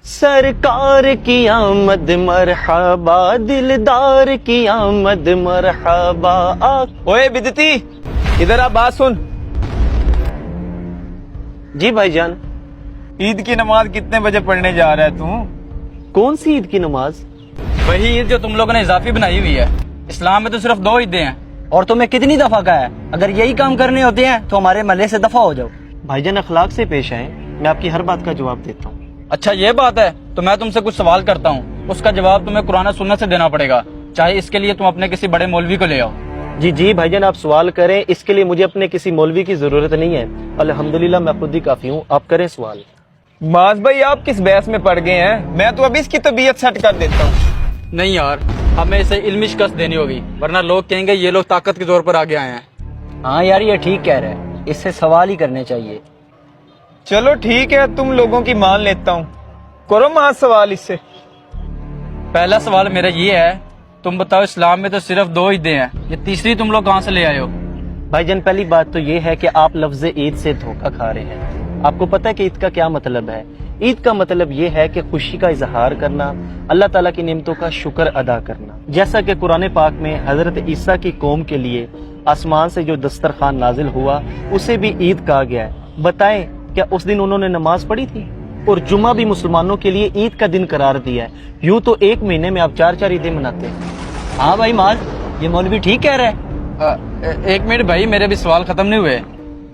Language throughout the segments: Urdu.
سرکار کی آمد مرحبا، دلدار کی آمد مرحبا۔ اوے بدتی، ادھر آ، بات سن۔ جی بھائی جان۔ عید کی نماز کتنے بجے پڑھنے جا رہا ہے تو؟ کون سی عید کی نماز؟ وہی عید جو تم لوگوں نے اضافی بنائی ہوئی ہے۔ اسلام میں تو صرف 2 عیدیں ہیں۔ اور تمہیں کتنی دفعہ کہا ہے اگر یہی کام کرنے ہوتے ہیں تو ہمارے محلے سے دفع ہو جاؤ۔ بھائی جان اخلاق سے پیش آئیں، میں آپ کی ہر بات کا جواب دیتا ہوں۔ اچھا یہ بات ہے تو میں تم سے کچھ سوال کرتا ہوں، اس کا جواب تمہیں قرآن و سنت سے دینا پڑے گا، چاہے اس کے لیے تم اپنے کسی بڑے مولوی کو لے آؤ۔ جی جی بھائی جان، آپ سوال کریں، اس کے لیے مجھے اپنے کسی مولوی کی ضرورت نہیں ہے، الحمدللہ میں خود ہی کافی ہوں، آپ کریں سوال۔ معاذ بھائی آپ کس بحث میں پڑ گئے ہیں؟ میں تو ابھی اس کی طبیعت سیٹ کر دیتا ہوں۔ نہیں یار، ہمیں اسے علمی شکست دینی ہوگی، ورنہ لوگ کہیں گے یہ لوگ طاقت کے طور پر آگے آئے ہیں۔ ہاں یار یہ ٹھیک کہہ رہے ہیں، اس سے سوال ہی کرنے چاہیے۔ چلو ٹھیک ہے، تم لوگوں کی مان لیتا ہوں، کرو ماں سوال اس سے۔ پہلا سوال میرا یہ ہے، تم بتاؤ اسلام میں تو صرف 2 عیدیں ہیں، یہ تیسری تم لوگ کہاں سے لے آئے ہو؟ بھائی جان پہلی بات تو یہ ہے کہ آپ لفظ عید سے دھوکہ کھا رہے ہیں۔ آپ کو پتہ ہے کہ عید کا کیا مطلب ہے؟ عید کا مطلب یہ ہے کہ خوشی کا اظہار کرنا، اللہ تعالیٰ کی نعمتوں کا شکر ادا کرنا، جیسا کہ قرآن پاک میں حضرت عیسیٰ کی قوم کے لیے آسمان سے جو دسترخوان نازل ہوا اسے بھی عید کہا گیا ہے۔ بتائیں کیا اس دن انہوں نے نماز پڑھی تھی؟ اور جمعہ بھی مسلمانوں کے لیے عید کا دن قرار دیا ہے۔ یوں تو ایک مہینے میں آپ 4 عیدیں مناتے ہیں۔ ہاں بھائی معاذ، یہ مولوی ٹھیک کہہ رہا ہے۔ ایک منٹ بھائی، میرے بھی سوال ختم نہیں ہوئے۔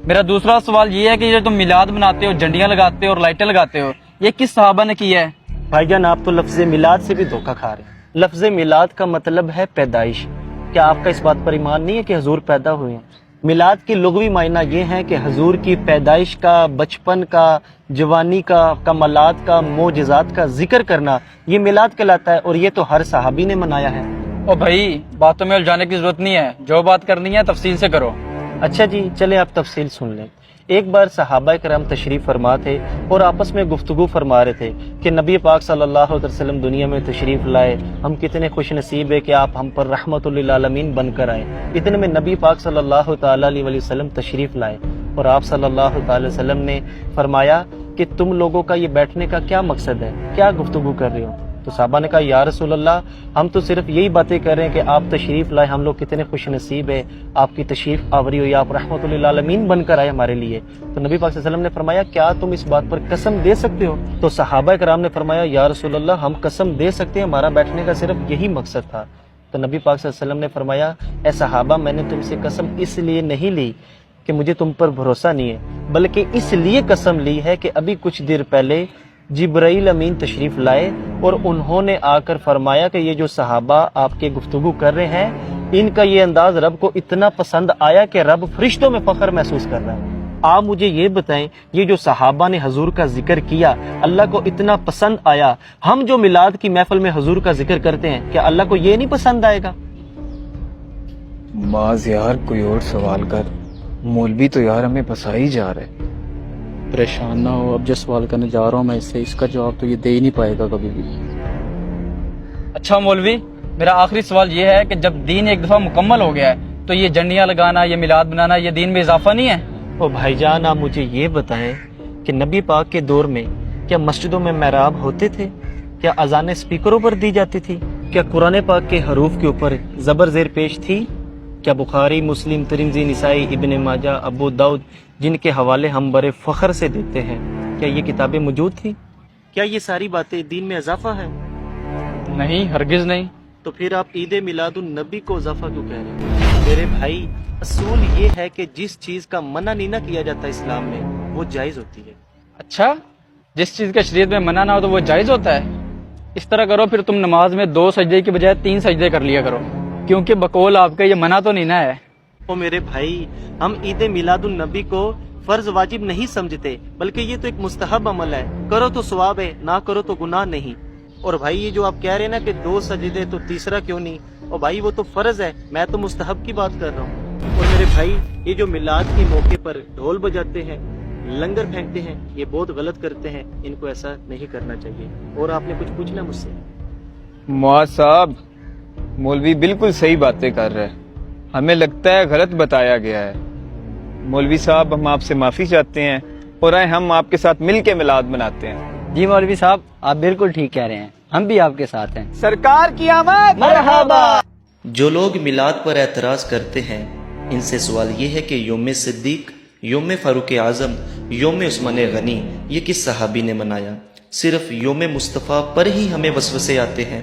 میرا دوسرا سوال یہ ہے کہ یہ تم میلاد مناتے ہو، جھنڈیاں لگاتے ہو اور لائٹیں لگاتے ہو، یہ کس صحابہ نے کیا ہے؟ بھائی جان آپ تو لفظ میلاد سے بھی دھوکہ کھا رہے ہیں۔ لفظ میلاد کا مطلب ہے پیدائش۔ کیا آپ کا اس بات پر ایمان نہیں ہے کہ حضور پیدا ہوئے ہیں؟ میلاد کی لغوی معنی یہ ہے کہ حضور کی پیدائش کا، بچپن کا، جوانی کا، کمالات کا، معجزات کا ذکر کرنا، یہ میلاد کہلاتا ہے، اور یہ تو ہر صحابی نے منایا ہے۔ او بھائی باتوں میں الجھانے کی ضرورت نہیں ہے، جو بات کرنی ہے تفصیل سے کرو۔ اچھا جی چلیں آپ تفصیل سن لیں۔ ایک بار صحابہ کرام تشریف فرما تھے اور آپس میں گفتگو فرما رہے تھے کہ نبی پاک صلی اللہ علیہ وسلم دنیا میں تشریف لائے، ہم کتنے خوش نصیب ہے کہ آپ ہم پر رحمت للعالمین بن کر آئے۔ اتنے میں نبی پاک صلی اللہ تعالیٰ علیہ وسلم تشریف لائے اور آپ صلی اللہ تعالی وسلم نے فرمایا کہ تم لوگوں کا یہ بیٹھنے کا کیا مقصد ہے، کیا گفتگو کر رہے ہو؟ تو صحابہ نے کہا یا رسول اللہ، ہم تو صرف یہی باتیں کر رہے ہیں کہ آپ تشریف لائے، ہم لوگ کتنے خوش نصیب ہیں، آپ کی تشریف آوری ہوئی، آپ رحمت للعالمین بن کر آئے ہمارے لیے۔ تو نبی پاک صلی اللہ علیہ وسلم نے فرمایا کیا تم اس بات پر قسم دے سکتے ہو؟ تو صحابہ کرام نے فرمایا یا رسول اللہ ہم قسم دے سکتے ہیں، ہمارا بیٹھنے کا صرف یہی مقصد تھا۔ تو نبی پاک صلی اللہ علیہ وسلم نے فرمایا اے صحابہ، میں نے تم سے قسم اس لیے نہیں لی کہ مجھے تم پر بھروسہ نہیں ہے، بلکہ اس لیے قسم لی ہے کہ ابھی کچھ دیر پہلے جبرائیل امین تشریف لائے اور انہوں نے آ کر فرمایا کہ یہ جو صحابہ آپ کے گفتگو کر رہے ہیں، ان کا یہ انداز رب کو اتنا پسند آیا کہ رب فرشتوں میں فخر محسوس کر رہا ہے۔ آپ مجھے یہ بتائیں، یہ جو صحابہ نے حضور کا ذکر کیا اللہ کو اتنا پسند آیا، ہم جو میلاد کی محفل میں حضور کا ذکر کرتے ہیں کیا اللہ کو یہ نہیں پسند آئے گا؟ معاذ یار کوئی اور سوال کر، مولوی تو یار ہمیں پھنسا ہی جا رہا ہے۔ پریشان نہ ہو، اب جو سوال کرنے جا رہا ہوں میں اس کا جواب تو یہ دے ہی نہیں پائے گا کبھی بھی۔ اچھا مولوی، میرا آخری سوال یہ ہے کہ جب دین ایک دفعہ مکمل ہو گیا ہے تو یہ جھنڈیاں لگانا، یہ میلاد بنانا، یہ دین میں اضافہ نہیں ہے؟ او بھائی جان آپ مجھے یہ بتائیں کہ نبی پاک کے دور میں کیا مسجدوں میں محراب ہوتے تھے؟ کیا اذانیں اسپیکروں پر دی جاتی تھی؟ کیا قرآن پاک کے حروف کے اوپر زبر زیر پیش تھی؟ کیا بخاری، مسلم، ترمذی، نسائی، ابن ماجہ، ابو داؤد جن کے حوالے ہم بڑے فخر سے دیتے ہیں، کیا یہ کتابیں موجود تھیں؟ کیا یہ ساری باتیں دین میں اضافہ ہے؟ نہیں، ہرگز نہیں۔ تو پھر آپ عید میلاد النبی کو اضافہ کیوں کہہ رہے ہیں؟ میرے بھائی اصول یہ ہے کہ جس چیز کا منع نہیں نہ کیا جاتا اسلام میں وہ جائز ہوتی ہے۔ اچھا، جس چیز کا شریعت میں منع نہ ہو تو وہ جائز ہوتا ہے؟ اس طرح کرو پھر تم نماز میں 2 سجدے کی بجائے 3 سجدے کر لیا کرو، کیونکہ بقول آپ کا یہ منع تو نہیں نہ ہے۔ او میرے بھائی، ہم عید میلاد النبی کو فرض واجب نہیں سمجھتے، بلکہ یہ تو ایک مستحب عمل ہے، کرو تو ثواب ہے، نہ کرو تو گناہ نہیں۔ اور بھائی یہ جو آپ کہہ رہے ہیں نا کہ 2 سجدے تو تیسرا کیوں نہیں، اور بھائی وہ تو فرض ہے، میں تو مستحب کی بات کر رہا ہوں۔ اور میرے بھائی یہ جو میلاد کے موقع پر ڈھول بجاتے ہیں، لنگر پھینکتے ہیں، یہ بہت غلط کرتے ہیں، ان کو ایسا نہیں کرنا چاہیے۔ اور آپ نے کچھ پوچھنا مجھ سے؟ معاذ صاحب، مولوی بالکل صحیح باتیں کر رہے ہیں، ہمیں لگتا ہے غلط بتایا گیا ہے۔ مولوی صاحب ہم آپ سے معافی چاہتے ہیں اور ہم آپ کے ساتھ مل کے میلاد مناتے ہیں۔ جی مولوی صاحب آپ بالکل ٹھیک کہہ رہے ہیں، ہم بھی آپ کے ساتھ ہیں۔ سرکار کی آمد مرحبا۔ جو لوگ میلاد پر اعتراض کرتے ہیں ان سے سوال یہ ہے کہ یوم صدیق، یوم فاروق اعظم، یوم عثمان غنی یہ کس صحابی نے منایا؟ صرف یوم مصطفیٰ پر ہی ہمیں وسوسے آتے ہیں،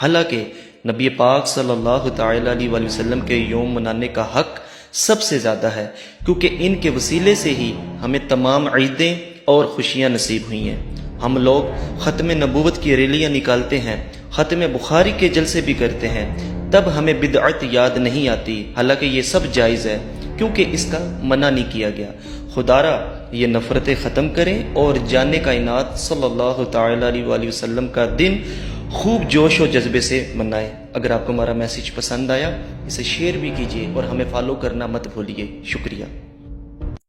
حالانکہ نبی پاک صلی اللہ تعالی علیہ وآلہ وسلم کے یوم منانے کا حق سب سے زیادہ ہے، کیونکہ ان کے وسیلے سے ہی ہمیں تمام عیدیں اور خوشیاں نصیب ہوئی ہیں۔ ہم لوگ ختم نبوت کی ریلیاں نکالتے ہیں، ختم بخاری کے جلسے بھی کرتے ہیں، تب ہمیں بدعت یاد نہیں آتی، حالانکہ یہ سب جائز ہے کیونکہ اس کا منع نہیں کیا گیا۔ خدارا یہ نفرتیں ختم کریں اور جاننے کائنات صلی اللہ تعالی علیہ وآلہ وسلم کا دن خوب جوش و جذبے سے منائیں۔ اگر آپ کو ہمارا میسیج پسند آیا اسے شیئر بھی کیجیے اور ہمیں فالو کرنا مت بھولیے۔ شکریہ۔